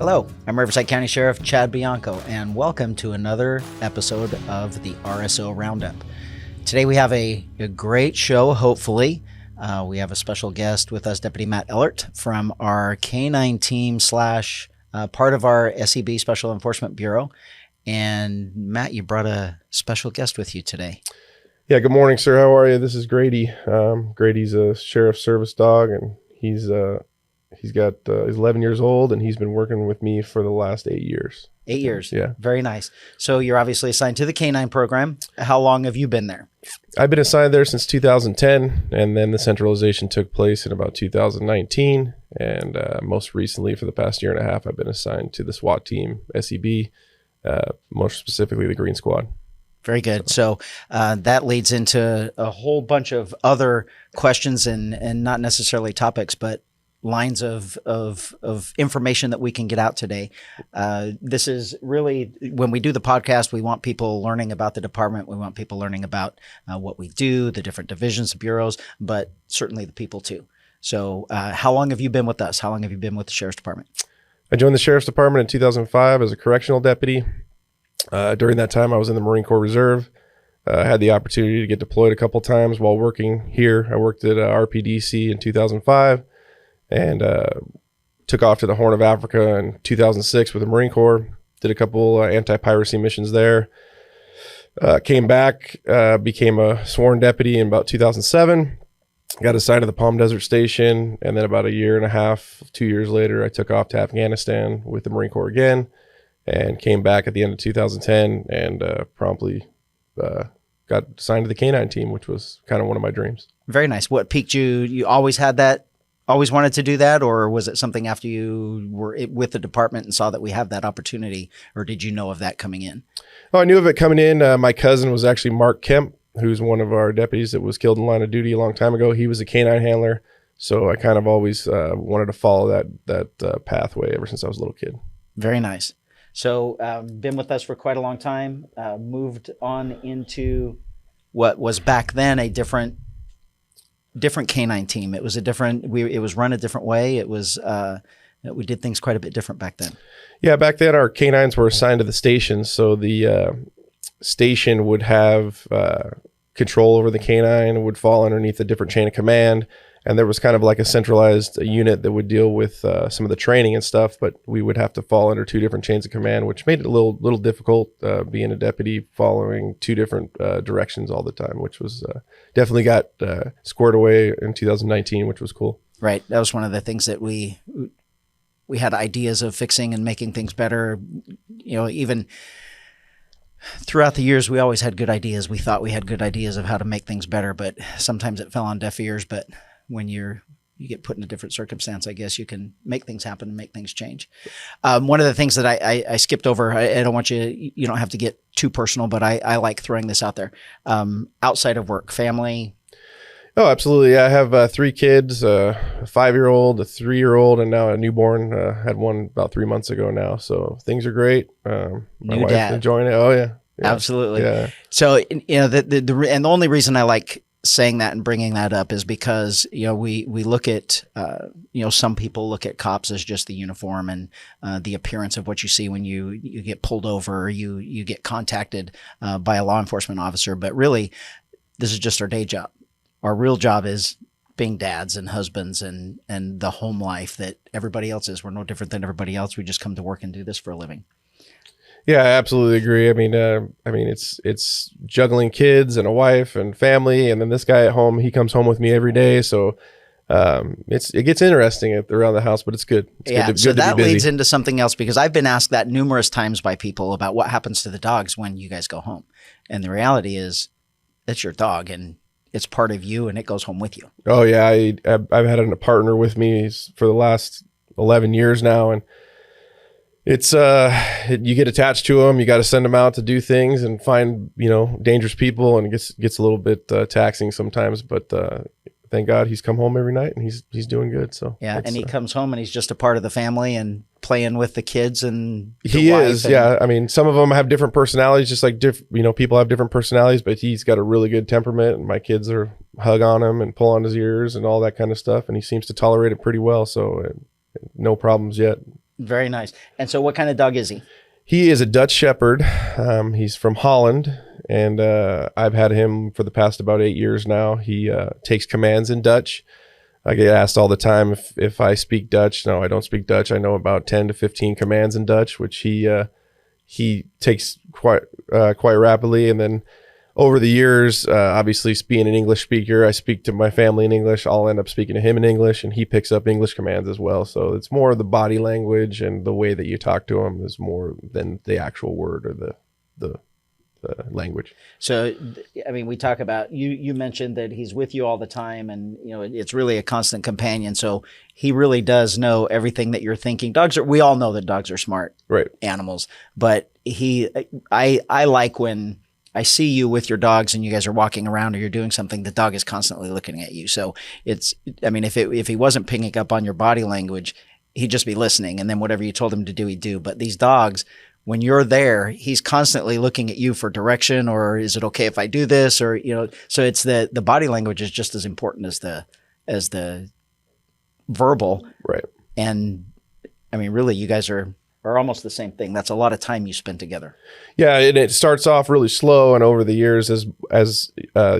Hello, I'm Riverside County Sheriff Chad Bianco, and welcome to another episode of the RSO Roundup. Today we have a great show, hopefully. We have a special guest with us, Deputy Matt Allert from our K9 team / part of our SEB Special Enforcement Bureau. And Matt, you brought a special guest with you today. Yeah, good morning, sir. How are you? This is Grady. Grady's a sheriff's service dog, and he's 11 years old, and he's been working with me for the last 8 years. 8 years. Yeah. Very nice. So you're obviously assigned to the K9 program. How long have you been there? I've been assigned there since 2010, and then the centralization took place in about 2019. And most recently, for the past year and a half, I've been assigned to the SWAT team, SEB, more specifically the Green Squad. Very good. So that leads into a whole bunch of other questions and not necessarily topics, but lines of information that we can get out today. This is really, when we do the podcast, we want people learning about the department. We want people learning about what we do, the different divisions, the bureaus, but certainly the people too. So how long have you been with us? How long have you been with the Sheriff's Department? I joined the Sheriff's Department in 2005 as a correctional deputy. During that time, I was in the Marine Corps Reserve. I had the opportunity to get deployed a couple times while working here. I worked at RPDC in 2005 and took off to the Horn of Africa in 2006 with the Marine Corps. Did a couple anti-piracy missions there. Came back, became a sworn deputy in about 2007. Got assigned to the Palm Desert Station, and then about a year and a half, 2 years later, I took off to Afghanistan with the Marine Corps again, and came back at the end of 2010 and promptly got assigned to the K9 team, which was kind of one of my dreams. Very nice. What piqued you? You always had that, always wanted to do that, or was it something after you were with the department and saw that we have that opportunity, or did you know of that coming in? Oh, I knew of it coming in. My cousin was actually Mark Kemp, who's one of our deputies that was killed in line of duty a long time ago. He was a K9 handler, so I kind of always wanted to follow that pathway ever since I was a little kid. Very nice. So been with us for quite a long time, moved on into what was back then a different K9 team. It was it was run a different way. It was, we did things quite a bit different back then. Yeah, back then our K9s were assigned to the stations. So the station would have control over the K9, would fall underneath a different chain of command. And there was kind of like a centralized unit that would deal with some of the training and stuff, but we would have to fall under two different chains of command, which made it a little difficult being a deputy following two different directions all the time, which was definitely got squared away in 2019, which was cool. Right. That was one of the things that we had ideas of fixing and making things better. You know, even throughout the years, we always had good ideas. We thought we had good ideas of how to make things better, but sometimes it fell on deaf ears. But when you get put in a different circumstance, I guess you can make things happen and make things change. One of the things that I skipped over, I don't want you don't have to get too personal, but I like throwing this out there. Outside of work, family. Oh, absolutely. I have 3 kids, a 5-year-old, a 3-year-old, and now a newborn. Had one about 3 months ago now. So things are great. My wife's dad. enjoying it. Oh yeah. Absolutely. Yeah. So, the only reason I like saying that and bringing that up is because, we look at, some people look at cops as just the uniform and the appearance of what you see when you get pulled over or you get contacted by a law enforcement officer. But really, this is just our day job. Our real job is being dads and husbands and the home life that everybody else is. We're no different than everybody else. We just come to work and do this for a living. Yeah, I absolutely agree. I mean, it's juggling kids and a wife and family, and then this guy at home, he comes home with me every day. So it gets interesting around the house, but it's good. It's so good to that be busy. leads into something else, because I've been asked that numerous times by people about what happens to the dogs when you guys go home. And the reality is, it's your dog, and it's part of you, and it goes home with you. Oh yeah, I've had a partner with me for the last 11 years now, and it's you get attached to them. You got to send them out to do things and find dangerous people, and it gets a little bit taxing sometimes. But thank God he's come home every night and he's doing good. So yeah, and he comes home and he's just a part of the family and playing with the kids and he is. Yeah, I mean, some of them have different personalities, just like people have different personalities. But he's got a really good temperament, and my kids hug on him and pull on his ears and all that kind of stuff, and he seems to tolerate it pretty well. So no problems yet. Very nice. And so what kind of dog is he? He is a Dutch Shepherd. He's from Holland, and I've had him for the past about 8 years now. He takes commands in Dutch. I get asked all the time if I speak Dutch. No, I don't speak Dutch. I know about 10 to 15 commands in Dutch, which he takes quite rapidly. And then over the years, obviously being an English speaker, I speak to my family in English. I'll end up speaking to him in English, and he picks up English commands as well. So it's more the body language and the way that you talk to him is more than the actual word or the language. So, I mean, we talk about, you mentioned that he's with you all the time, and, you know, it's really a constant companion. So he really does know everything that you're thinking. We all know that dogs are smart animals, but I like when I see you with your dogs and you guys are walking around or you're doing something, the dog is constantly looking at you. So I mean, if he wasn't picking up on your body language, he'd just be listening, and then whatever you told him to do, he'd do. But these dogs, when you're there, he's constantly looking at you for direction, or is it okay if I do this? Or, you know, so it's the body language is just as important as the verbal. Right. And I mean, really, you guys are almost the same thing. That's a lot of time you spend together. Yeah. And it starts off really slow. And over the years, as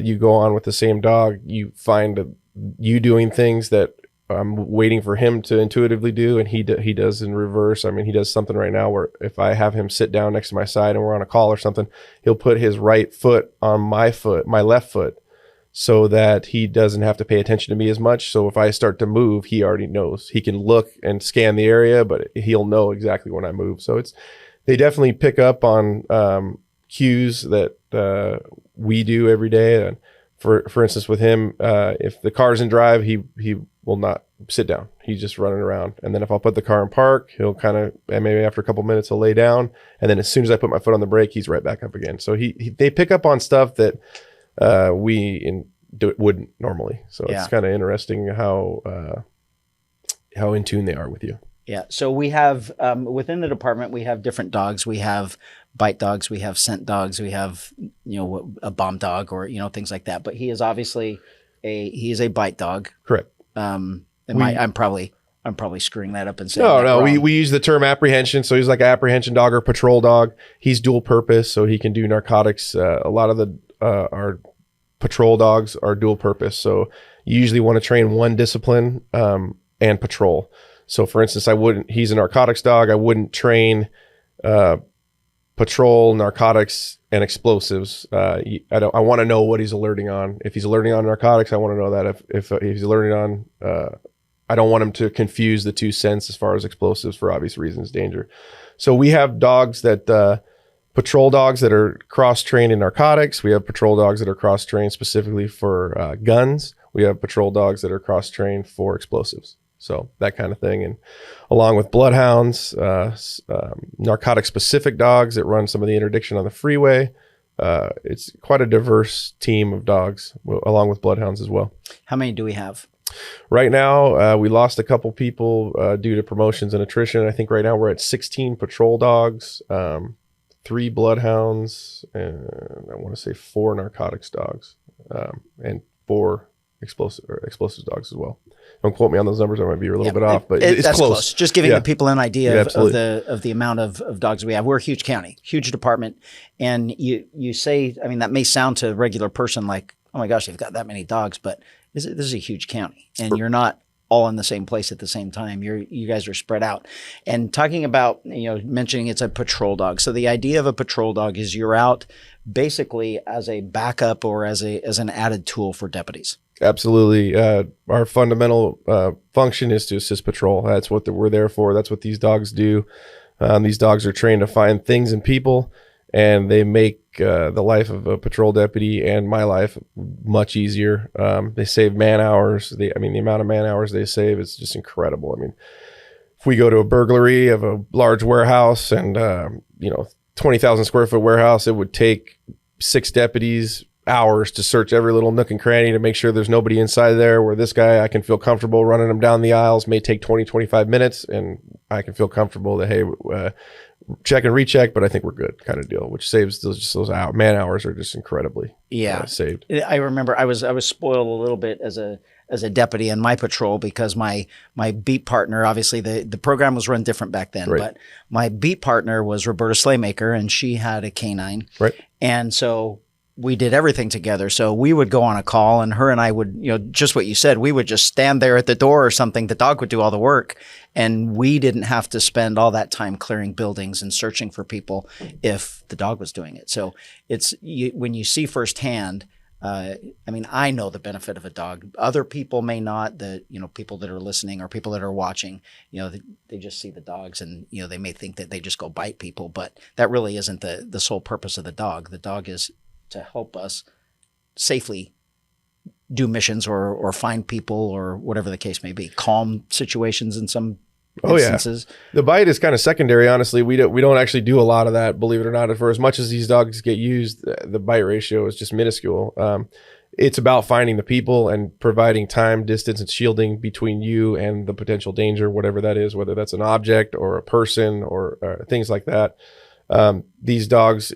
you go on with the same dog, you find you doing things that I'm waiting for him to intuitively do, and he does in reverse. I mean, he does something right now where if I have him sit down next to my side and we're on a call or something, he'll put his right foot on my left foot, so that he doesn't have to pay attention to me as much. So if I start to move, he already knows. He can look and scan the area, but he'll know exactly when I move. So they definitely pick up on cues that we do every day. And for instance, with him, if the car's in drive, he will not sit down. He's just running around. And then if I'll put the car in park, he'll and maybe after a couple minutes he'll lay down. And then as soon as I put my foot on the brake, he's right back up again. So they pick up on stuff that wouldn't normally. So it's kind of interesting how in tune they are with you. Yeah. So we have, within the department, we have different dogs. We have bite dogs, we have scent dogs, we have, you know, a bomb dog, or, you know, things like that. But he is obviously he is a bite dog. Correct. I'm probably screwing that up and saying no. We use the term apprehension. So he's like an apprehension dog or patrol dog. He's dual purpose, so he can do narcotics. A lot of our patrol dogs are dual purpose. So you usually want to train one discipline and patrol. So for instance, he's a narcotics dog. I wouldn't train patrol, narcotics, and explosives. I want to know what he's alerting on. If he's alerting on narcotics, I want to know that. If he's alerting on, I don't want him to confuse the two scents as far as explosives for obvious reasons, danger. So we have dogs that patrol dogs that are cross-trained in narcotics. We have patrol dogs that are cross-trained specifically for guns. We have patrol dogs that are cross-trained for explosives. So that kind of thing. And along with bloodhounds, narcotic-specific dogs that run some of the interdiction on the freeway. It's quite a diverse team of dogs, along with bloodhounds as well. How many do we have? Right now, we lost a couple people due to promotions and attrition. I think right now we're at 16 patrol dogs, 3 bloodhounds, and I want to say 4 narcotics dogs, and 4 explosives dogs as well. Don't quote me on those numbers. I might be a little bit off, but it's close. Just giving the people an idea of the amount of dogs we have. We're a huge county, huge department. And you say, I mean, that may sound to a regular person like, oh my gosh, you've got that many dogs, but this is a huge county, and you're not all in the same place at the same time. You guys are spread out. And talking about, mentioning it's a patrol dog. So the idea of a patrol dog is you're out basically as a backup or as an added tool for deputies. Absolutely. Our fundamental function is to assist patrol. That's what we're there for. That's what these dogs do. These dogs are trained to find things in people, and they make the life of a patrol deputy and my life much easier. They save man hours. The amount of man hours they save is just incredible. I mean, if we go to a burglary of a large warehouse and 20,000 square foot warehouse, it would take 6 deputies hours to search every little nook and cranny to make sure there's nobody inside there. Where this guy, I can feel comfortable running him down the aisles, may take 20-25 minutes, and I can feel comfortable that, hey, check and recheck, but I think we're good, kind of deal, which saves those man hours are just incredibly saved. I remember I was spoiled a little bit as a as a deputy in my patrol because my beat partner, obviously the program was run different back then, Right. but my beat partner was Roberta Slaymaker, and she had a K9. Right. And so we did everything together. So we would go on a call, and her and I would, just what you said, we would just stand there at the door or something. The dog would do all the work, and we didn't have to spend all that time clearing buildings and searching for people if the dog was doing it. So when you see firsthand, I know the benefit of a dog. Other people may not. People that are listening or people that are watching, they just see the dogs, and they may think that they just go bite people, but that really isn't the sole purpose of the dog. The dog is to help us safely do missions or find people or whatever the case may be. Calm situations in some instances. The bite is kind of secondary, honestly. We don't actually do a lot of that, believe it or not. For as much as these dogs get used, the bite ratio is just minuscule. It's about finding the people and providing time, distance, and shielding between you and the potential danger, whatever that is, whether that's an object or a person or things like that. These dogs,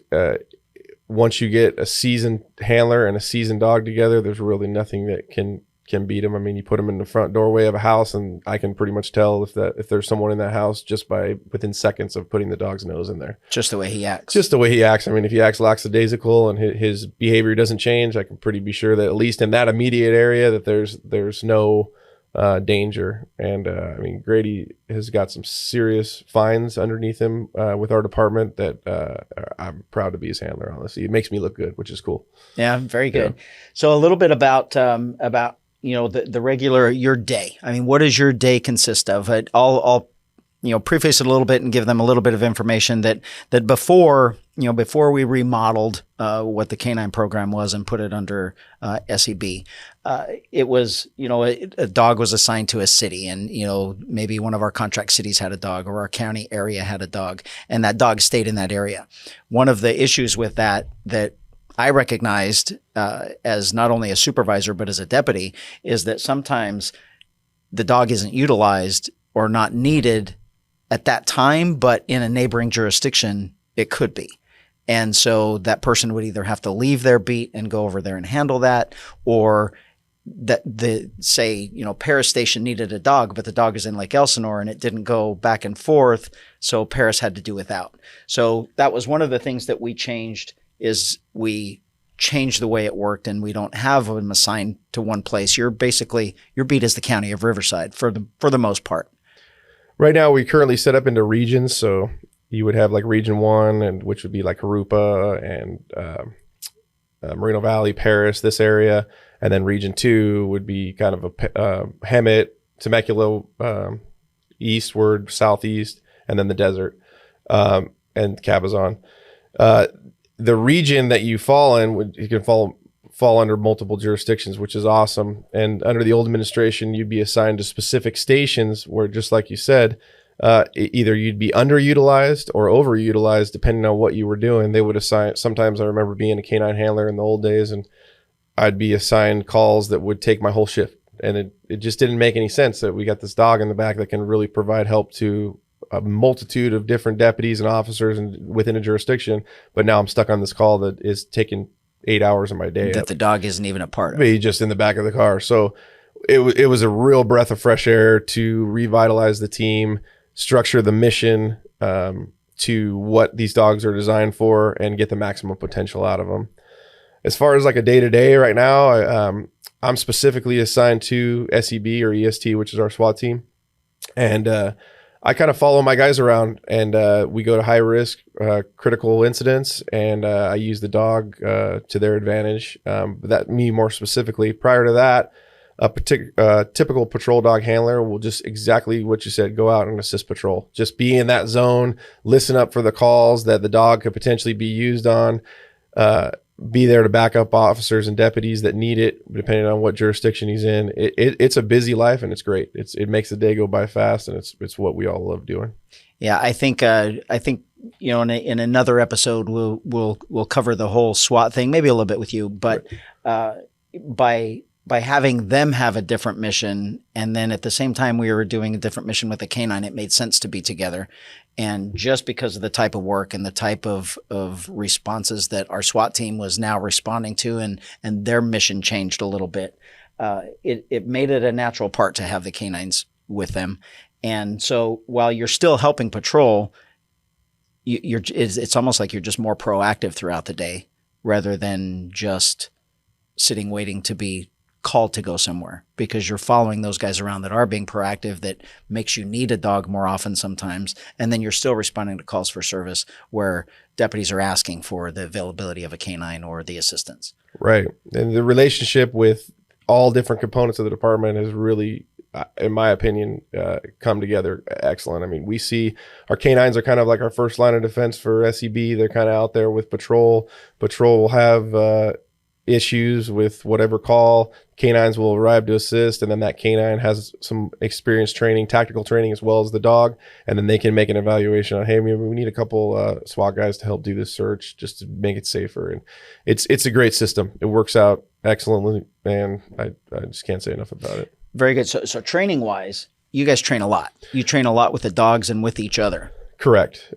once you get a seasoned handler and a seasoned dog together, there's really nothing that can beat them. I mean, you put them in the front doorway of a house, and I can pretty much tell if there's someone in that house just by within seconds of putting the dog's nose in there. Just the way he acts. Just the way he acts. I mean, if he acts lackadaisical and his behavior doesn't change, I can pretty be sure that at least in that immediate area that there's no danger. And Grady has got some serious fines underneath him with our department that I'm proud to be his handler. Honestly, it makes me look good, which is cool. Yeah, very good. Yeah. So a little bit about the regular your day. I mean, what does your day consist of? I'll preface it a little bit and give them a little bit of information that before we remodeled what the K9 program was and put it under SEB, it was, a dog was assigned to a city, and, maybe one of our contract cities had a dog or our county area had a dog, and that dog stayed in that area. One of the issues with that I recognized as not only a supervisor but as a deputy is that sometimes the dog isn't utilized or not needed at that time, but in a neighboring jurisdiction, it could be. And so that person would either have to leave their beat and go over there and handle that, or that Paris Station needed a dog, but the dog is in Lake Elsinore and it didn't go back and forth, so Paris had to do without. So that was one of the things that we changed, is we changed the way it worked, and we don't have them assigned to one place. Your beat is the county of Riverside for the most part. Right now, we currently set up into regions. So you would have like Region 1, and which would be like Harupa and Moreno Valley, Paris, this area. And then Region 2 would be kind of a Hemet, Temecula, eastward, southeast, and then the desert, and Cabazon. The region that you fall in, you can fall under multiple jurisdictions, which is awesome. And under the old administration, you'd be assigned to specific stations where, just like you said, either you'd be underutilized or overutilized, depending on what you were doing. They would assign, sometimes I remember being a K9 handler in the old days, and I'd be assigned calls that would take my whole shift. And it just didn't make any sense that we got this dog in the back that can really provide help to a multitude of different deputies and officers and within a jurisdiction. But now I'm stuck on this call that is taking 8 hours of my day. That the dog isn't even a part of. He's just in the back of the car. So it was a real breath of fresh air to revitalize the team, structure the mission to what these dogs are designed for, and get the maximum potential out of them. As far as like a day-to-day right now, I'm specifically assigned to SEB or EST, which is our SWAT team. And I kind of follow my guys around, and we go to high risk, critical incidents, and I use the dog to their advantage. That me more specifically. Prior to that, a typical patrol dog handler will just exactly what you said, go out and assist patrol. Just be in that zone, listen up for the calls that the dog could potentially be used on, be there to back up officers and deputies that need it, depending on what jurisdiction he's in. It's a busy life, and it's great. It makes the day go by fast, and it's what we all love doing. Yeah, I think in another episode we'll cover the whole SWAT thing, maybe a little bit with you, but by having them have a different mission, and then at the same time we were doing a different mission with the K9, it made sense to be together. And just because of the type of work and the type of responses that our SWAT team was now responding to, and their mission changed a little bit, it made it a natural part to have the canines with them. And so while you're still helping patrol, it's almost like you're just more proactive throughout the day rather than just sitting waiting to be called to go somewhere, because you're following those guys around that are being proactive, that makes you need a dog more often sometimes. And then you're still responding to calls for service where deputies are asking for the availability of a canine or the assistance. Right. And the relationship with all different components of the department has really, in my opinion, come together excellent. I mean, we see our canines are kind of like our first line of defense for SEB. They're kind of out there with patrol. Patrol will have issues with whatever call. Canines will arrive to assist, and then that canine has some experience training, tactical training, as well as the dog, and then they can make an evaluation on, hey, we need a couple SWAT guys to help do this search just to make it safer. And it's a great system. It works out excellently, and I just can't say enough about it. Very good. So training wise, you guys train a lot. You train a lot with the dogs and with each other. Correct.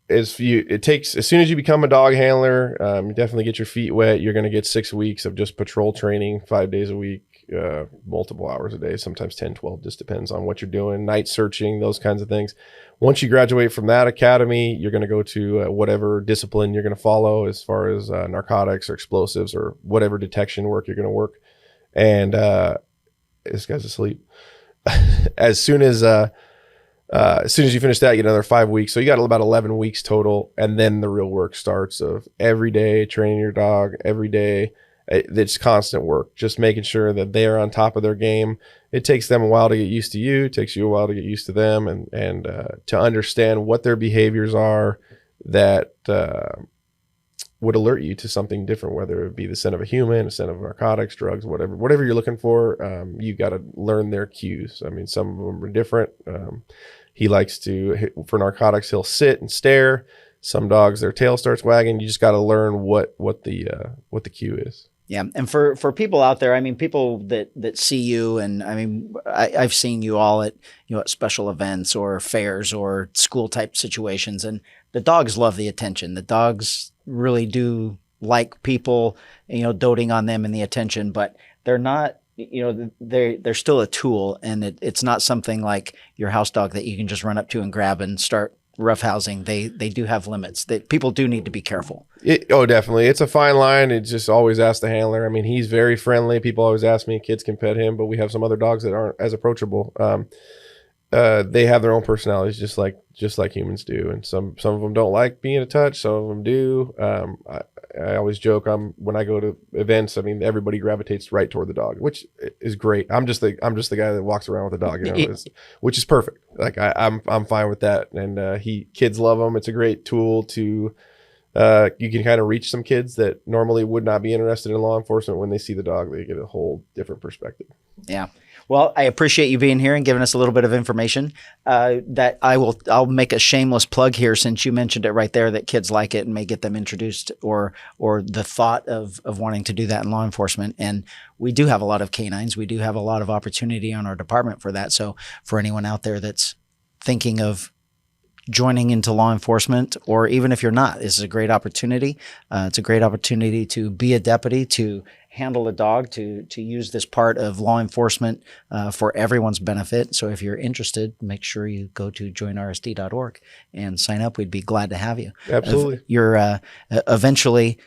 It takes, as soon as you become a dog handler, you definitely get your feet wet. You're going to get 6 weeks of just patrol training, 5 days a week, multiple hours a day, sometimes 10, 12, just depends on what you're doing, night searching, those kinds of things. Once you graduate from that academy, you're going to go to whatever discipline you're going to follow as far as narcotics or explosives or whatever detection work you're going to work. And this guy's asleep. As soon as you finish that, you get another 5 weeks. So you got about 11 weeks total. And then the real work starts of every day training your dog every day. It's constant work, just making sure that they are on top of their game. It takes them a while to get used to you. It takes you a while to get used to them and to understand what their behaviors are that would alert you to something different, whether it be the scent of a human, the scent of narcotics, drugs, whatever you're looking for. You got to learn their cues. I mean, some of them are different. He likes to, for narcotics, he'll sit and stare. Some dogs, their tail starts wagging. You just got to learn what the cue is. Yeah. And for people out there, I mean, people that see you, and I mean, I've seen you all at, at special events or fairs or school type situations, and the dogs love the attention. The dogs really do like people, doting on them and the attention, but they're not, they're still a tool, and it's not something like your house dog that you can just run up to and grab and start roughhousing. They do have limits that people do need to be careful. Definitely. It's a fine line. It just always ask the handler. I mean, he's very friendly. People always ask me, kids can pet him, but we have some other dogs that aren't as approachable. They have their own personalities, just like humans do, and some of them don't like being touched. Some of them do. I always joke. When I go to events, I mean, everybody gravitates right toward the dog, which is great. I'm just the guy that walks around with a dog, which is perfect. Like I'm fine with that, and kids love them. It's a great tool to. You can kind of reach some kids that normally would not be interested in law enforcement. When they see the dog, they get a whole different perspective. Yeah. Well, I appreciate you being here and giving us a little bit of information. That I'll make a shameless plug here, since you mentioned it right there, that kids like it and may get them introduced or the thought of wanting to do that in law enforcement. And we do have a lot of canines. We do have a lot of opportunity on our department for that. So for anyone out there that's thinking of joining into law enforcement, or even if you're not, this is a great opportunity. It's a great opportunity to be a deputy, to handle a dog, to use this part of law enforcement for everyone's benefit. So if you're interested, make sure you go to joinrsd.org and sign up. We'd be glad to have you. Absolutely. You're eventually,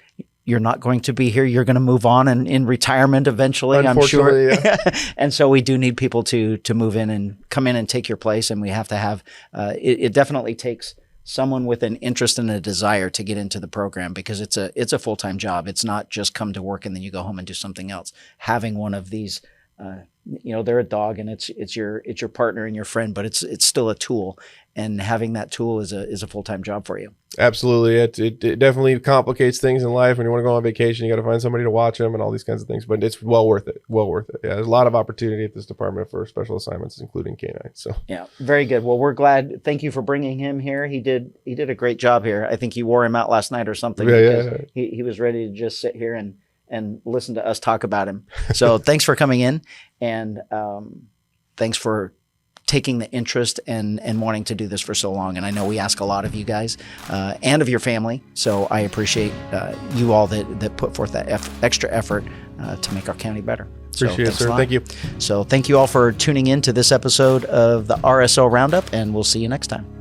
you're not going to be here. You're going to move on and in retirement eventually, I'm sure. Yeah. And so we do need people to move in and come in and take your place. And we have to have, it definitely takes someone with an interest and a desire to get into the program, because it's a full-time job. It's not just come to work and then you go home and do something else. Having one of these, they're a dog, and it's your partner and your friend, but it's still a tool, and having that tool is a full-time job for you. Absolutely. It definitely complicates things in life. When you want to go on vacation, you got to find somebody to watch them and all these kinds of things, but it's well worth it. Yeah, there's a lot of opportunity at this department for special assignments, including K9. So yeah, very good. Well, we're glad. Thank you for bringing him here. He did a great job here. I think you wore him out last night or something. Yeah. He was ready to just sit here and listen to us talk about him. So thanks for coming in, and thanks for taking the interest and wanting to do this for so long. And I know we ask a lot of you guys and of your family. So I appreciate you all that put forth that extra effort to make our county better. Appreciate it, thanks a sir. lot. Thank you. So thank you all for tuning in to this episode of the RSO Roundup, and we'll see you next time.